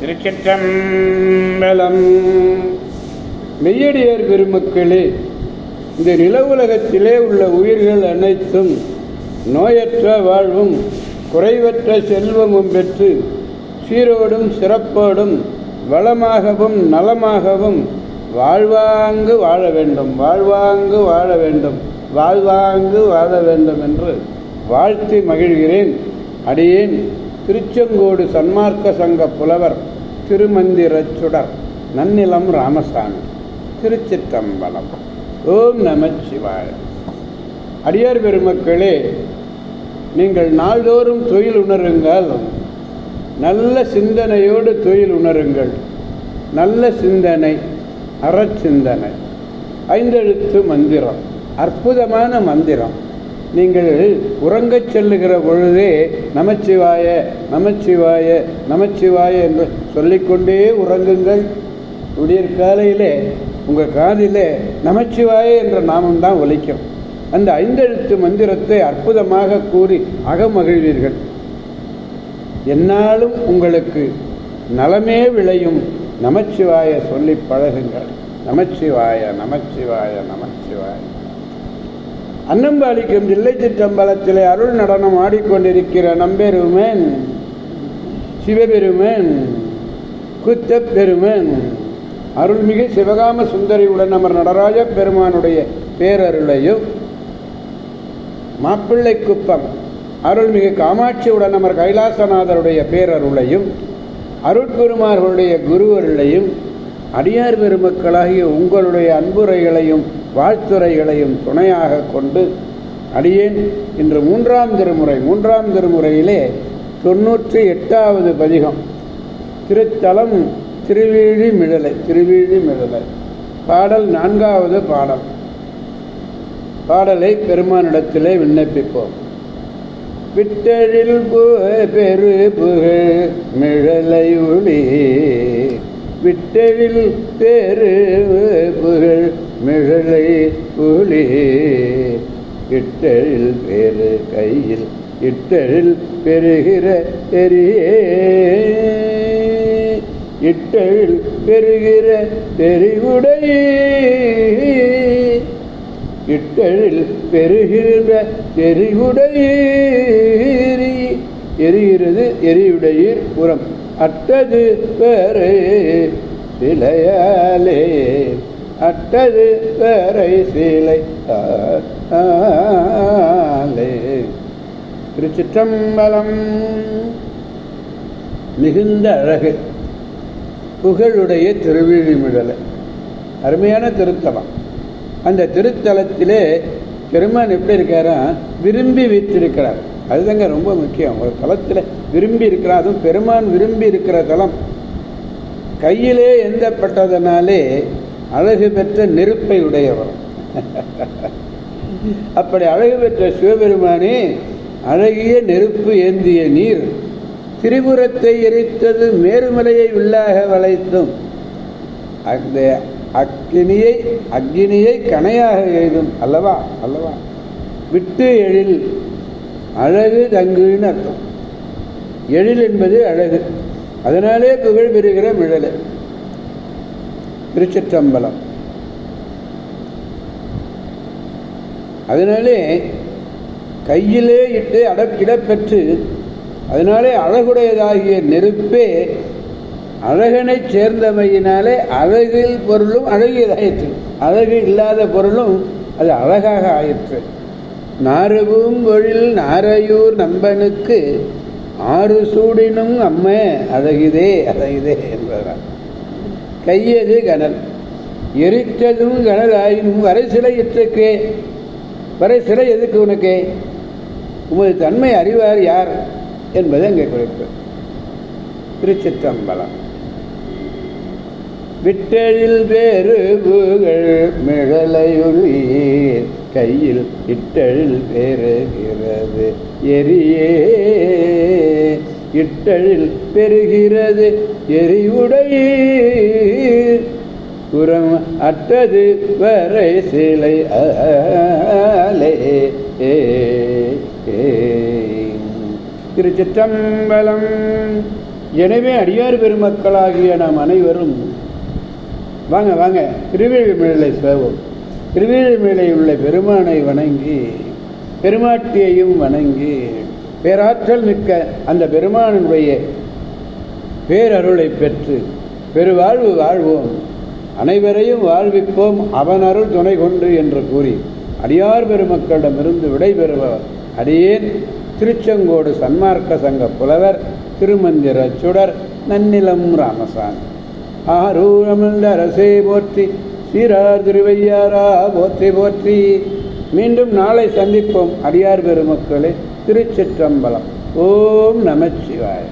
திருச்சிற்றம்பலம். மெய்யடியார் பெருமக்களே, இந்த நில உலகத்திலே உள்ள உயிர்கள் அனைத்தும் நோயற்ற வாழ்வும் குறைவற்ற செல்வமும் பெற்று சீரோடும் சிறப்போடும் வளமாகவும் நலமாகவும் வாழ்வாங்கு வாழ வேண்டும், வாழ்வாங்கு வாழ வேண்டும், வாழ்வாங்கு வாழ வேண்டும் என்று வாழ்த்தி மகிழ்கிறேன். அடியேன் திருச்செங்கோடு சன்மார்க்க சங்க புலவர் திருமந்திரச்சுடர் நன்னிலம் ராமசாமி. திருச்சிற்றம்பலம். ஓம் நமச்சிவாய. அடியார் பெருமக்களே, நீங்கள் நாள்தோறும் தொழில் உணருங்கள். நல்ல சிந்தனையோடு தொழில் உணருங்கள். நல்ல சிந்தனை அறச்சிந்தனை. ஐந்தெழுத்து மந்திரம், அற்புதமான மந்திரம். நீங்கள் உறங்கச் செல்லுகிற பொழுதே நமச்சிவாய நமச்சிவாய நமச்சிவாய என்று சொல்லிக்கொண்டே உறங்குங்கள். விடியற் காலையிலே உங்கள் காதிலே நமச்சிவாய என்ற நாமம்தான் ஒலிக்கும். அந்த ஐந்தெழுத்து மந்திரத்தை அற்புதமாக கூறி அகமகிழ்வீர்கள். என்னாலும் உங்களுக்கு நலமே விளையும். நமச்சிவாய சொல்லி பழகுங்கள். நமச்சிவாய நமச்சிவாய நமச்சிவாய. அன்னம்பாளிக்கும் தில்லை சிற்றம்பலத்திலே அருள் நடனம் ஆடிக்கொண்டிருக்கிற நம்பெருமன் சிவபெருமன் குத்தப்பெருமன் அருள்மிகு சிவகாம சுந்தரியுடன் அமர் நடராஜ பெருமானுடைய பேரருளையும், மாப்பிள்ளை குப்பம் அருள்மிகு காமாட்சியுடன் அமர் கைலாசநாதருடைய பேரருளையும், அருட்குருமார்களுடைய குருவருளையும், அடியார் பெருமக்களாகிய உங்களுடைய அன்புரைகளையும் வாழ்த்துரைகளையும் துணையாக கொண்டு அடியேன் இன்று மூன்றாம் திருமுறையிலே 98வது பதிகம், திருத்தலம் திருவீழிமிழலை. பாடல் 4வது பாடலை பெருமானிடத்திலே விண்ணப்பிப்போம். விட்டழில் பெரு புகழ் மிழலையுளி, விட்டழில் பெரு புகழ் மிழலை புலி, இட்டழில் பெரு கையில் இட்டழில் பெறுகிற பெரியே, இட்டழில் பெறுகிற பெரிவுடைய, இட்டழில் பெறுகிற பெரிவுடைய, எரிகிறது எரியுடையீர் புறம் அட்டது வேறை சிலையாலே, அட்டது வேறை சிலை ஆலே. திருச்சிற்றம்பலம். மிகுந்த அழகு புகழுடைய திருவீழிமிழலை. அருமையான திருத்தலம். அந்த திருத்தலத்திலே பெருமான் எப்படி இருக்காரா, விரும்பி வீற்றிருக்கிறார். அதுதாங்க ரொம்ப முக்கியம். ஒரு தலத்தில் விரும்பி இருக்கிறார். அதுவும் பெருமான் விரும்பி இருக்கிற தலம். கையிலே எந்தப்பட்டதனாலே அழகு பெற்ற நெருப்பை உடையவர். அப்படி அழகு பெற்ற சிவபெருமானே, அழகிய நெருப்பு ஏந்திய நீர் திரிபுரத்தை எரித்தது, மேருமலையை உள்ளாக வளைத்தும், அந்த அக்கினியை கணையாக எய்தும் அல்லவா. விட்டு எழில், அழகு தங்குன்னு அர்த்தம். எழில் என்பது அழகு. அதனாலே புகழ் பெறுகிற மிழலை. திருச்சிற்றம்பலம். அதனாலே கையிலே இட்டு இடப்பெற்று, அதனாலே அழகுடையதாகிய நெருப்பே அழகனை சேர்ந்தமையினாலே அழகில் பொருளும் அழகியதாயிற்று, அழகு இல்லாத பொருளும் அது அழகாக ஆயிற்று. நாறுவும் பொழில் நாரையூர் நம்பனுக்கு ஆறு சூடினும் அம்ம அழகிதே என்பதால். கையது கனல், எரித்ததும் கனல் ஆயினும் வரை சிலை இற்றுக்கே. வரை சிலை எதுக்கு உனக்கு? உமது தன்மை அறிவார் யார் என்பது அங்கே குறிப்பு. திருச்சிற்றம்பலம். விட்டழில் வேறு புகழ் மிழலையுளி, கையில் இட்டழில் பெறுகிறது எரியே, இட்டழில் பெறுகிறது எரிவுடைய, புறம் அட்டது வரை சிலை ஆலே. திருச்சிற்றம்பலம். எனவே அடியார் பெருமக்களாகிய நாம் அனைவரும் வாங்க வாங்க திருவேழிமிழலை சேவோம். திருவேழிமிழலை உள்ள பெருமானை வணங்கி பெருமாட்டியையும் வணங்கி பேராற்றல் மிக்க அந்த பெருமானுடைய பேரருளை பெற்று பெருவாழ்வு வாழ்வோம், அனைவரையும் வாழ்விப்போம் அவன் அருள் துணை கொண்டு என்று கூறி அடியார் பெருமக்களிடமிருந்து விடைபெறுபவர் அடியேன் திருச்செங்கோடு சன்மார்க்க சங்க புலவர் திருமந்திர சுடர் நன்னிலம் ராமசாமி. ஆரூரமல்ல அரசே போற்றி, சீரார் திருவையாரா போற்றி போற்றி. மீண்டும் நாளை சந்திப்போம் அடியார் பெருமக்களே. திருச்சிற்றம்பலம். ஓம் நமச்சிவாய.